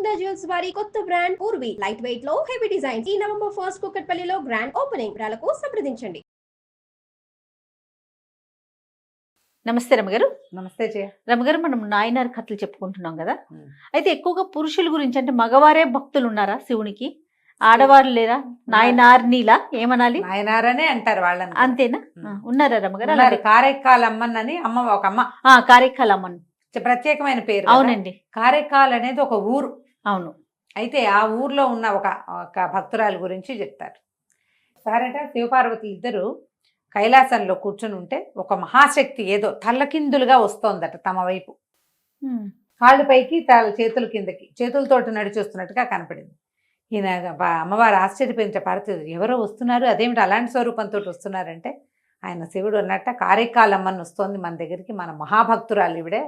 Golconda jewels వారి కొత్త brand Purvi light weight లో హెవీ డిజైన్ ఈ నవంబర్ 1 కుకట్పల్లిలో గ్రాండ్ ఓపెనింగ్ వివరాలకు సంప్రదించండి. నమస్తే రమగారు. నమస్తే జయ. రమగారు, మనం నాయనార్ కథలు చెప్పుకుంటున్నాం కదా, అయితే ఎక్కువగా పురుషుల గురించి, అంటే మగవారే భక్తులు ఉన్నారా శివునికి, ఆడవారు లేరా? నాయనార్నిలా ఏమనాలి? నాయనారనే అంటారు వాళ్ళని. అంతేనా? ఉన్నారా రమగారు? అలాగే కారైకాల్ అమ్మని అమ్మ, ఒక అమ్మ, కారైకాల్ అమ్మన్ ప్రత్యేకమైన పేరు. అవునండి. కారైకాల్ అనేది ఒక ఊరు. అవును. అయితే ఆ ఊర్లో ఉన్న ఒక భక్తురాలు గురించి చెప్తారు. సారట శివపార్వతులు ఇద్దరు కైలాసంలో కూర్చొని ఉంటే ఒక మహాశక్తి ఏదో తల్లకిందులుగా వస్తోందట తమ వైపు. కాళ్ళు పైకి చేతుల కిందకి, చేతులతోటి నడిచొస్తున్నట్టుగా కనపడింది. ఈయన అమ్మవారు ఆశ్చర్యపోయిన పార్వతి, ఎవరో వస్తున్నారు, అదేమిటి అలాంటి స్వరూపంతో వస్తున్నారంటే, ఆయన శివుడు అన్నట్ట కారైకాలమ్మని వస్తోంది మన దగ్గరికి, మన మహాభక్తురాలు ఇవిడే,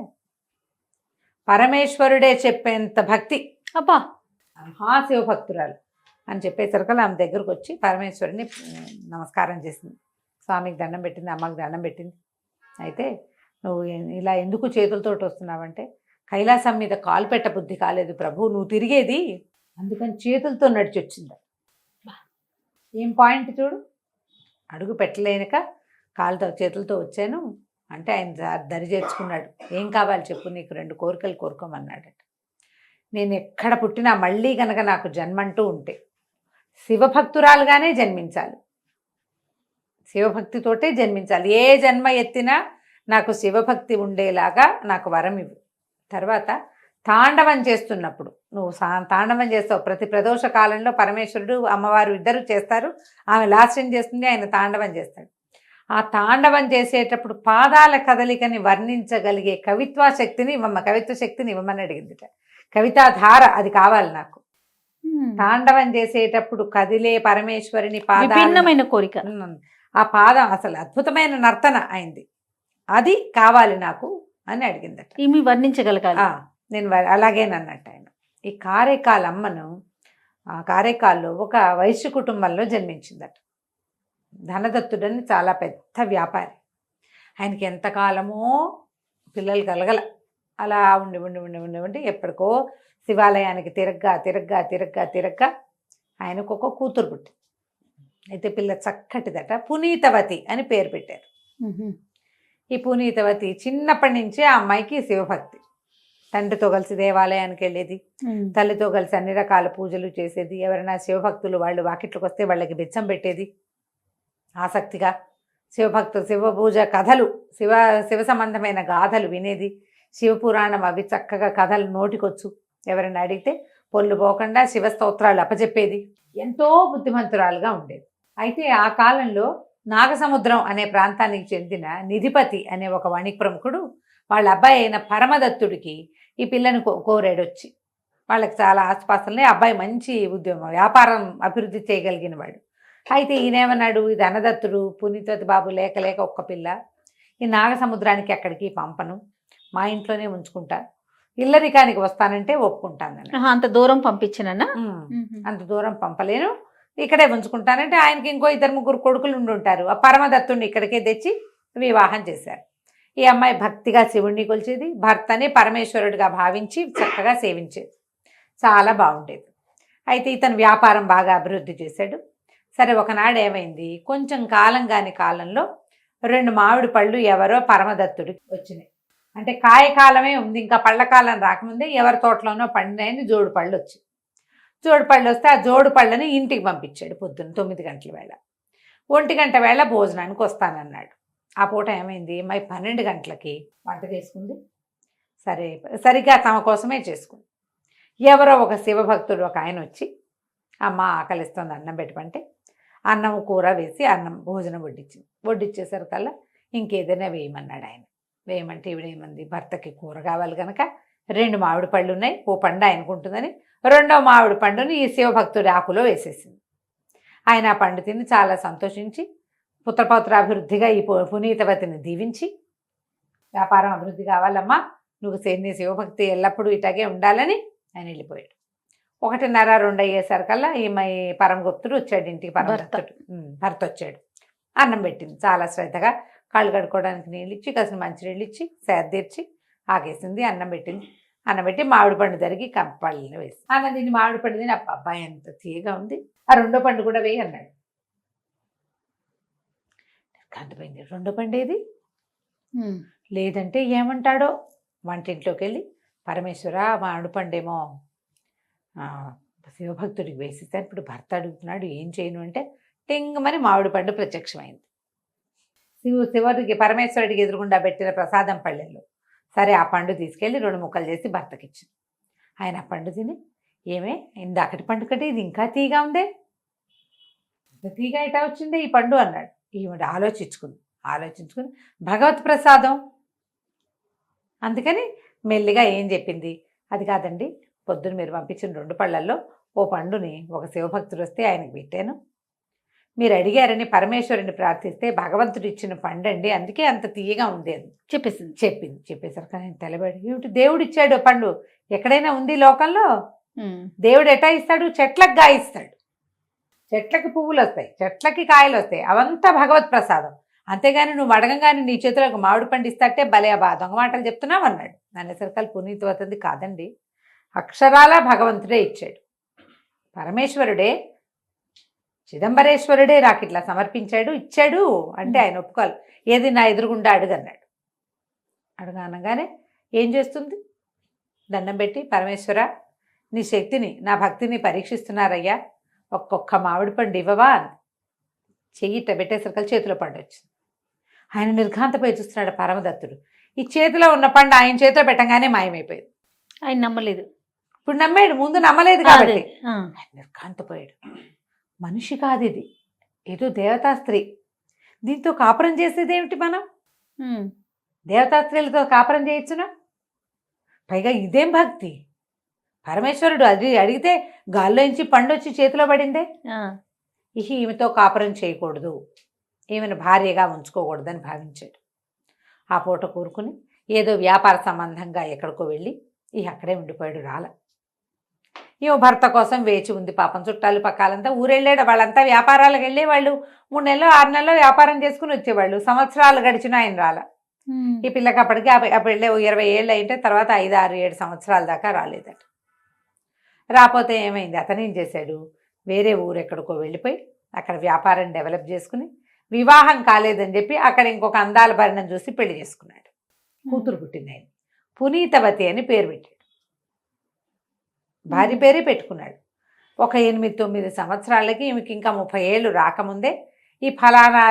పరమేశ్వరుడే చెప్పేంత భక్తి, అబ్బా మహాశివభక్తురాలు అని చెప్పేసరికల్లా ఆమె దగ్గరకు వచ్చి పరమేశ్వరుని నమస్కారం చేసింది. స్వామికి దండం పెట్టింది, అమ్మకి దండం పెట్టింది. అయితే నువ్వు ఇలా ఎందుకు చేతులతోటి వస్తున్నావంటే, కైలాసం మీద కాలు పెట్ట బుద్ధి కాలేదు ప్రభు, నువ్వు తిరిగేది, అందుకని చేతులతో నడిచి వచ్చింది. ఏం పాయింట్ చూడు, అడుగు పెట్టలేనక కాలుతో చేతులతో వచ్చాను అంటే ఆయన దరి చేర్చుకున్నాడు. ఏం కావాలి చెప్పు, నీకు 2 కోరికలు కోరుకోమన్నాడట. నేను ఎక్కడ పుట్టినా మళ్ళీ కనుక నాకు జన్మంటూ ఉంటే శివభక్తురాలుగానే జన్మించాలి, శివభక్తితోటే జన్మించాలి. ఏ జన్మ ఎత్తినా నాకు శివభక్తి ఉండేలాగా నాకు వరం ఇవ్వు. తర్వాత తాండవం చేస్తున్నప్పుడు, నువ్వు తాండవం చేస్తావు, ప్రతి ప్రదోష కాలంలో పరమేశ్వరుడు అమ్మవారు ఇద్దరు చేస్తారు, ఆమె లాస్యం చేస్తుంది, ఆయన తాండవం చేస్తాడు. ఆ తాండవం చేసేటప్పుడు పాదాల కదలికని వర్ణించగలిగే కవిత్వ శక్తిని ఇవ్వమని అడిగిందిట. కవితాధార అది కావాలి నాకు. తాండవం చేసేటప్పుడు కదిలే పరమేశ్వరిని విభిన్నమైన కోరిక, ఆ పాదం అసలు అద్భుతమైన నర్తన అయింది, అది కావాలి నాకు అని అడిగిందట. ఈమె వర్ణించగలగాలి. నేను అలాగేనన్నట్టు ఆయన. ఈ కారైకాల్ అమ్మను కారైకాల్లో ఒక వైశ్య కుటుంబంలో జన్మించిందట. ధనదత్తుడని చాలా పెద్ద వ్యాపారి. ఆయనకి ఎంతకాలమో పిల్లలు కలగల. అలా ఉండి ఉండి ఉండి ఉండి ఉండి ఎప్పటికో శివాలయానికి తిరగ్గా ఆయనకు ఒక కూతురు పుట్టింది. అయితే పిల్ల చక్కటిదట, పునీతవతి అని పేరు పెట్టారు. ఈ పునీతవతి చిన్నప్పటి నుంచే ఆ అమ్మాయికి శివభక్తి. తండ్రితో కలిసి దేవాలయానికి వెళ్ళేది, తల్లితో కలిసి అన్ని రకాల పూజలు చేసేది. ఎవరైనా శివభక్తులు వాళ్ళు వాకిట్లకు వస్తే వాళ్ళకి బిచ్చం పెట్టేది. ఆసక్తిగా శివ పూజ కథలు, శివ సంబంధమైన గాథలు వినేది. శివపురాణం అవి చక్కగా కథలు నోటికొచ్చు. ఎవరైనా అడిగితే పొల్లు పోకుండా శివ స్తోత్రాలు అప్పచెప్పేది. ఎంతో బుద్ధిమంతురాలుగా ఉండేది. అయితే ఆ కాలంలో నాగసముద్రం అనే ప్రాంతానికి చెందిన నిధిపతి అనే ఒక వణిక్ ప్రముఖుడు వాళ్ళ అబ్బాయి అయిన పరమదత్తుడికి ఈ పిల్లని కోరాడొచ్చి. వాళ్ళకి చాలా ఆస్పాసలనే, అబ్బాయి మంచి ఉద్యమం వ్యాపారం అభివృద్ధి చేయగలిగిన వాడు. అయితే ఈయనేమన్నాడు, ఇది ధనదత్తుడు పునీతవతి బాబు లేక ఒక్క పిల్ల, ఈ నాగసముద్రానికి ఎక్కడికి పంపను, మా ఇంట్లోనే ఉంచుకుంటా, ఇల్లరికానికి వస్తానంటే ఒప్పుకుంటానని. అంత దూరం పంపించనన్నా? అంత దూరం పంపలేను, ఇక్కడే ఉంచుకుంటానంటే ఆయనకి ఇంకో 2-3 కొడుకులు ఉండుంటారు. ఆ పరమదత్తుడిని ఇక్కడికే తెచ్చి వివాహం చేశారు. ఈ అమ్మాయి భక్తిగా శివుణ్ణి కొలిచేది, భర్తని పరమేశ్వరుడిగా భావించి చక్కగా సేవించేది. చాలా బాగుండేది. అయితే ఇతను వ్యాపారం బాగా అభివృద్ధి చేశాడు. సరే, ఒకనాడు ఏమైంది, కొంచెం కాలంలో 2 మామిడి పళ్ళు ఎవరో పరమదత్తుడికి వచ్చినాయి. అంటే కాయకాలమే ఉంది, ఇంకా పళ్ళకాలం రాకముందే ఎవరి తోటలోనో పండినాయని జోడు పళ్ళు వచ్చాయి. జోడు పళ్ళు వస్తే ఆ జోడు పళ్ళని ఇంటికి పంపించాడు. పొద్దున్న 9 గంటల వేళ, 1 గంట వేళ భోజనానికి వస్తానన్నాడు. ఆ పూట ఏమైంది, మై 12 గంటలకి వంట చేసుకుంది. సరిగ్గా తమ కోసమే చేసుకుంది. ఎవరో ఒక శివభక్తుడు ఒక ఆయన వచ్చి, అమ్మ ఆకలిస్తుంది అన్నం పెట్టమంటే అన్నం కూర వేసి భోజనం వడ్డించేసరికల్లా ఇంకేదైనా వేయమన్నాడు ఆయన. వేయమంటే ఇవిడేమంది, భర్తకి కూర కావాలి కనుక 2 మామిడి పళ్ళు ఉన్నాయి, ఓ పండు ఆయనకుంటుందని 2వ మామిడి పండుని ఈ శివభక్తుడి ఆకులో వేసేసింది. ఆయన ఆ పండు తిని చాలా సంతోషించి పుత్రపౌత్రాభివృద్ధిగా ఈ పునీతవతిని దీవించి, వ్యాపారం అభివృద్ధి కావాలమ్మా, నువ్వు నీ శివభక్తి ఎల్లప్పుడూ ఇటాగే ఉండాలని ఆయన వెళ్ళిపోయాడు. 1:30-2 అయ్యేసరికల్లా ఈ పరమగుప్తుడు వచ్చాడు ఇంటికి. భర్త వచ్చాడు, అన్నం పెట్టింది. చాలా శ్రద్ధగా కాళ్ళు కడుక్కోవడానికి నీళ్ళు ఇచ్చి, కాసిన మంచినీళ్ళు ఇచ్చి, సేద తీర్చి ఆగేసింది, అన్నం పెట్టింది. అనబెట్టి మామిడి పండు తరిగి పళ్ళని వేసి అన్న దీన్ని మామిడి పండు తిని అబ్బాయి ఎంత తీయగా ఉంది, ఆ రెండో పండు కూడా వేయి అన్నాడు. కాంతిపోయింది. రెండో పండు ఏది లేదంటే ఏమంటాడో వంటింట్లోకి వెళ్ళి పరమేశ్వర మామిడి పండేమో శివభక్తుడికి వేసిస్తాను, ఇప్పుడు భర్త అడుగుతున్నాడు ఏం చేయను అంటే టింగమని మామిడి పండు ప్రత్యక్షమైంది. శివుడికి పరమేశ్వరుడికి ఎదురుగుండా పెట్టిన ప్రసాదం పళ్ళెల్లో. సరే ఆ పండు తీసుకెళ్ళి 2 ముక్కలు చేసి భర్తకి ఇచ్చింది. ఆయన ఆ పండు తిని ఏమే ఇందాకటి పండు కంటే ఇది ఇంకా తీగా ఉందే, తీగా ఎటా వచ్చిందే ఈ పండు అన్నాడు. ఈవిడ ఆలోచించుకుని భగవత్ ప్రసాదం అందుకని మెల్లిగా ఏం చెప్పింది, అది కాదండి పొద్దున మీరు పంపించిన 2 పళ్ళల్లో ఓ పండుని ఒక శివభక్తుడు వస్తే ఆయనకు పెట్టాను, మీరు అడిగారని పరమేశ్వరుని ప్రార్థిస్తే భగవంతుడు ఇచ్చిన పండండి, అందుకే అంత తీయగా ఉంది అని చెప్పేసరికి ఆయన తెలబడి ఏమిటి దేవుడు ఇచ్చాడు పండు, ఎక్కడైనా ఉంది లోకంలో? దేవుడు ఎటా ఇస్తాడు? చెట్లకు గాయిస్తాడు, చెట్లకి పువ్వులు వస్తాయి, చెట్లకి కాయలు వస్తాయి, అవంతా భగవత్ ప్రసాదం. అంతేగాని నువ్వు అడగంగానే నీ చేతిలో ఒక మామిడి పండు ఇస్తాటే భలే దొంగ మాటలు చెప్తున్నావు అన్నాడు. అనేసరికల్ పునీతవతంది కాదండి, అక్షరాల భగవంతుడే ఇచ్చాడు, పరమేశ్వరుడే చిదంబరేశ్వరుడే నాకు ఇట్లా సమర్పించాడు ఇచ్చాడు అంటే ఆయన ఒప్పుకోవాలి. ఏది నా ఎదురుగుండా అడుగన్నాడు. అనగానే ఏం చేస్తుంది, దండం పెట్టి పరమేశ్వర నీ శక్తిని నా భక్తిని పరీక్షిస్తున్నారయ్యా, ఒక్కొక్క మామిడి పండు ఇవ్వవా అని చెయ్యిట పెట్టేసరికి చేతిలో పండు వచ్చింది. ఆయన నిర్ఘాంతపోయి చూస్తున్నాడు పరమదత్తుడు. ఈ చేతిలో ఉన్న పండు ఆయన చేతిలో పెట్టగానే మాయమైపోయింది. ఆయన నమ్మలేదు. ఇప్పుడు నమ్మాడు, ముందు నమ్మలేదు కాబట్టి నిర్ఘాంతపోయాడు. మనిషి కాదు ఇది, ఏదో దేవతా స్త్రీ, దీంతో కాపురం చేసేది ఏమిటి? మనం దేవతా స్త్రీలతో కాపురం చేయొచ్చునా? పైగా ఇదేం భక్తి, పరమేశ్వరుడు అది అడిగితే గాల్లోంచి పండు వచ్చి చేతిలో పడిందే. ఈమెతో కాపురం చేయకూడదు, ఈమెను భార్యగా ఉంచుకోకూడదని భావించాడు. ఆ పూట కూరుకుని ఏదో వ్యాపార సంబంధంగా ఎక్కడికో వెళ్ళి అక్కడే ఉండిపోయాడు. రాల ఈమె భర్త కోసం వేచి ఉంది. పాపం చుట్టాలు పక్కాలంతా ఊరెళ్ళాడు. వాళ్ళంతా వ్యాపారాలకు వెళ్ళి వాళ్ళు 3 నెలలు 6 నెలలు వ్యాపారం చేసుకుని వచ్చేవాళ్ళు. సంవత్సరాలు గడిచినా ఆయన రాల. ఈ పిల్లకి అప్పటికి అప్పుడు వెళ్ళే 20 ఏళ్ళు అయితే తర్వాత 5, 6, 7 సంవత్సరాల దాకా రాలేదట. రాకపోతే ఏమైంది, అతను ఏం చేశాడు, వేరే ఊరు ఎక్కడికో వెళ్ళిపోయి అక్కడ వ్యాపారం డెవలప్ చేసుకుని వివాహం కాలేదని చెప్పి అక్కడ ఇంకొక అందాల భరణం చూసి పెళ్లి చేసుకున్నాడు. కూతురు పుట్టింది. ఆయన పునీతవతి అని పేరు పెట్టాడు, భార్య పేరే పెట్టుకున్నాడు. ఒక 8-9 సంవత్సరాలకి ఈమెకి ఇంకా 30 ఏళ్ళు రాకముందే ఈ ఫలానా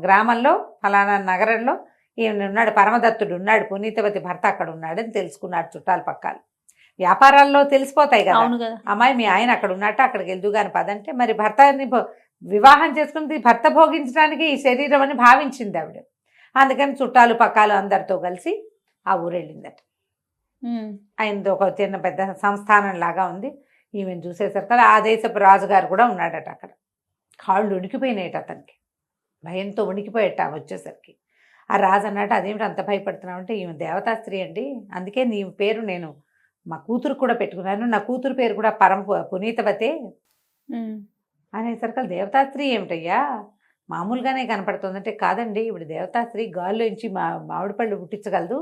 గ్రామంలో ఫలానా నగరంలో ఈయన ఉన్నాడు, పరమదత్తుడు ఉన్నాడు, పునీతవతి భర్త అక్కడ ఉన్నాడని తెలుసుకున్నాడు. చుట్టాలు పక్కాలు వ్యాపారాల్లో తెలిసిపోతాయి కదా, అమ్మాయి మీ ఆయన అక్కడ ఉన్నట్టు అక్కడికి వెళ్దు కానీ పదంటే, మరి భర్తని వివాహం చేసుకుంది భర్త భోగించడానికి ఈ శరీరం అని భావించింది ఆవిడ. అందుకని చుట్టాలు పక్కాలు అందరితో కలిసి ఆ ఊరు వెళ్ళిందట. ఆయనది ఒక చిన్న పెద్ద సంస్థానం లాగా ఉంది. ఈమెను చూసేసరికి ఆ దేశపు రాజుగారు కూడా ఉన్నాడట అక్కడ. కాళ్ళు ఉనికిపోయినాయట అతనికి, భయంతో ఉనికిపోయేట వచ్చేసరికి. ఆ రాజు అన్నట్టు అదేమిటి అంత భయపడుతున్నావు అంటే, ఈమె దేవతా స్త్రీ అండి, అందుకే నీ పేరు నేను మా కూతురు కూడా పెట్టుకున్నాను, నా కూతురు పేరు కూడా పునీతవతే అనేసరికి దేవతా స్త్రీ ఏమిటయ్యా మామూలుగానే కనపడుతుందంటే, కాదండి ఇప్పుడు దేవతా స్త్రీ గాల్లోంచి మామిడి పళ్ళు పుట్టించగలదు,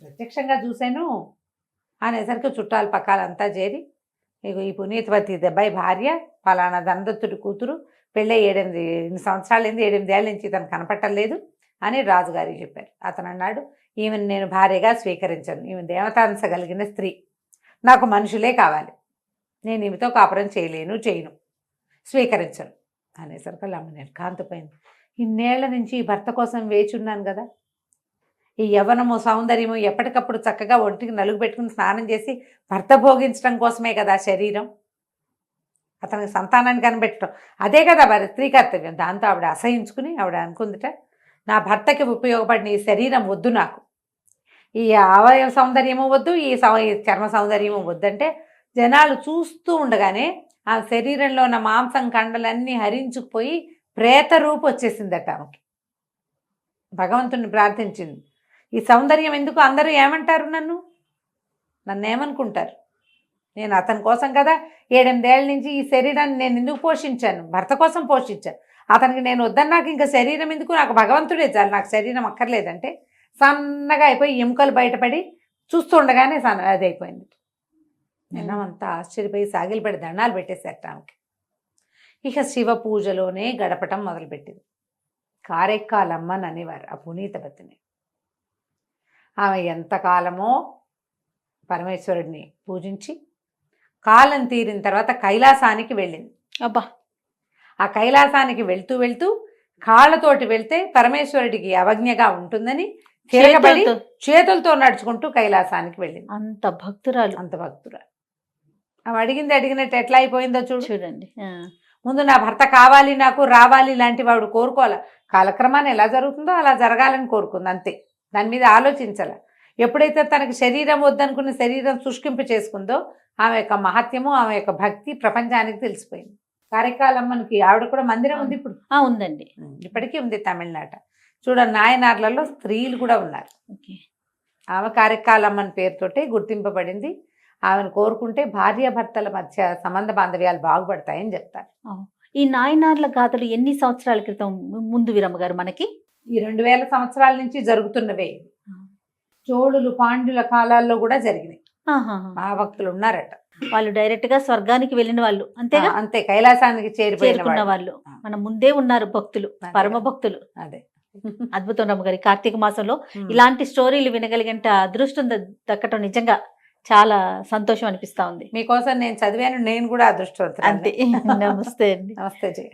ప్రత్యక్షంగా చూశాను అనేసరికి చుట్టాలు పక్కాలంతా చేరి ఈ పునీతవతి దెబ్బాయి భార్య ఫలానా ధనదత్తుడి కూతురు పెళ్ళై 8 సంవత్సరాలు 8 ఏళ్ళ నుంచి తను కనపట్టలేదు అని రాజుగారికి చెప్పారు. అతను అన్నాడు, ఈమెను నేను భార్యగా స్వీకరించను, ఈమె దేవతాంశ కలిగిన స్త్రీ, నాకు మనుషులే కావాలి, నేను ఈమెతో కాపురం చేయను, స్వీకరించను అనేసరికి అమ్మ నిర్ఘాంతపోయింది. ఇన్నేళ్ల నుంచి ఈ భర్త కోసం వేచున్నాను కదా, ఈ యవ్వనము సౌందర్యము ఎప్పటికప్పుడు చక్కగా ఒంటికి నలుగు పెట్టుకుని స్నానం చేసి భర్త భోగించడం కోసమే కదా శరీరం, అతనికి సంతానాన్ని కనిపెట్టడం అదే కదా స్త్రీ కర్తవ్యం. దాంతో ఆవిడ అసహించుకుని ఆవిడ అనుకుందిట, నా భర్తకి ఉపయోగపడిన ఈ శరీరం వద్దు, నాకు ఈ అవయవ సౌందర్యము వద్దు, ఈ చర్మ సౌందర్యము వద్దంటే జనాలు చూస్తూ ఉండగానే ఆ శరీరంలో ఉన్న మాంసం కండలన్నీ హరించుకుపోయి ప్రేత రూపు వచ్చేసిందట ఆమెకి. భగవంతుని ప్రార్థించింది, ఈ సౌందర్యం ఎందుకు, అందరూ ఏమంటారు, నన్ను ఏమనుకుంటారు, నేను అతని కోసం కదా 7-8 ఏళ్ళ నుంచి ఈ శరీరాన్ని నేను ఎందుకు పోషించాను, భర్త కోసం పోషించాను, అతనికి నేను వద్దని నాకు ఇంకా శరీరం ఎందుకు, నాకు భగవంతుడే చాలు, నాకు శరీరం అక్కర్లేదంటే సన్నగా అయిపోయి ఎముకలు బయటపడి చూస్తుండగానే అది అయిపోయింది. నిన్నమంతా ఆశ్చర్యపోయి సాగిలిపడి దండాలు పెట్టేశారట ఆమెకి. ఇక శివ పూజలోనే గడపటం మొదలుపెట్టింది. కారెక్కాలమ్మని అనేవారు ఆ పునీతవతిని. ఆమె ఎంతకాలమో పరమేశ్వరుడిని పూజించి కాలం తీరిన తర్వాత కైలాసానికి వెళ్ళింది. అబ్బా, ఆ కైలాసానికి వెళ్తూ వెళ్తూ కాళ్ళతోటి వెళ్తే పరమేశ్వరుడికి అవజ్ఞగా ఉంటుందని తిరగబడి చేతులతో నడుచుకుంటూ కైలాసానికి వెళ్ళింది. అంత భక్తురాలు. అంత భక్తురాలు. ఆమె అడిగినట్టు ఎట్లా అయిపోయిందో చూడండి. ముందు నా భర్త కావాలి, నాకు రావాలి లాంటి వాడు కోరుకోవాలి. కాలక్రమాన్ని ఎలా జరుగుతుందో అలా జరగాలని కోరుకుంది అంతే. దాని మీద ఆలోచించాల. ఎప్పుడైతే తనకి శరీరం వద్దనుకున్న శరీరం శుష్కింపు చేసుకుందో ఆమె యొక్క మహత్యము, ఆమె యొక్క భక్తి ప్రపంచానికి తెలిసిపోయింది. కారెక్కాలమ్మనికి ఆవిడ కూడా మందిరం ఉంది ఇప్పుడు. ఉందండి, ఇప్పటికీ ఉంది తమిళనాట. చూడండి, నాయనార్లలో స్త్రీలు కూడా ఉన్నారు. ఆమె కారెక్కాలమ్మని పేరుతోటే గుర్తింపబడింది. ఆమెను కోరుకుంటే భార్యాభర్తల మధ్య సంబంధ బాంధవ్యాలు బాగుపడతాయని చెప్తారు. ఈ నాయనార్ల గాథలు ఎన్ని సంవత్సరాల క్రితం ముందు వీరమ్మ గారు మనకి? ఈ 2000 సంవత్సరాల నుంచి జరుగుతున్నవే. చోళులు పాండ్యుల కాలాల్లో కూడా జరిగినాయి. మా భక్తులు ఉన్నారట. వాళ్ళు డైరెక్ట్ గా స్వర్గానికి వెళ్ళిన వాళ్ళు అంతేగా? అంతే, కైలాసానికి చేరుకున్న వాళ్ళు మన ముందే ఉన్నారు భక్తులు, పరమ భక్తులు. అదే అద్భుతం రమ్మ గారి. కార్తీక మాసంలో ఇలాంటి స్టోరీలు వినగలిగేంత అదృష్టం దక్కటం నిజంగా చాలా సంతోషం అనిపిస్తా ఉంది. మీకోసం నేను చదివాను, నేను కూడా అదృష్టవంతురాలు. అంతే. నమస్తే అండి. నమస్తే జయ.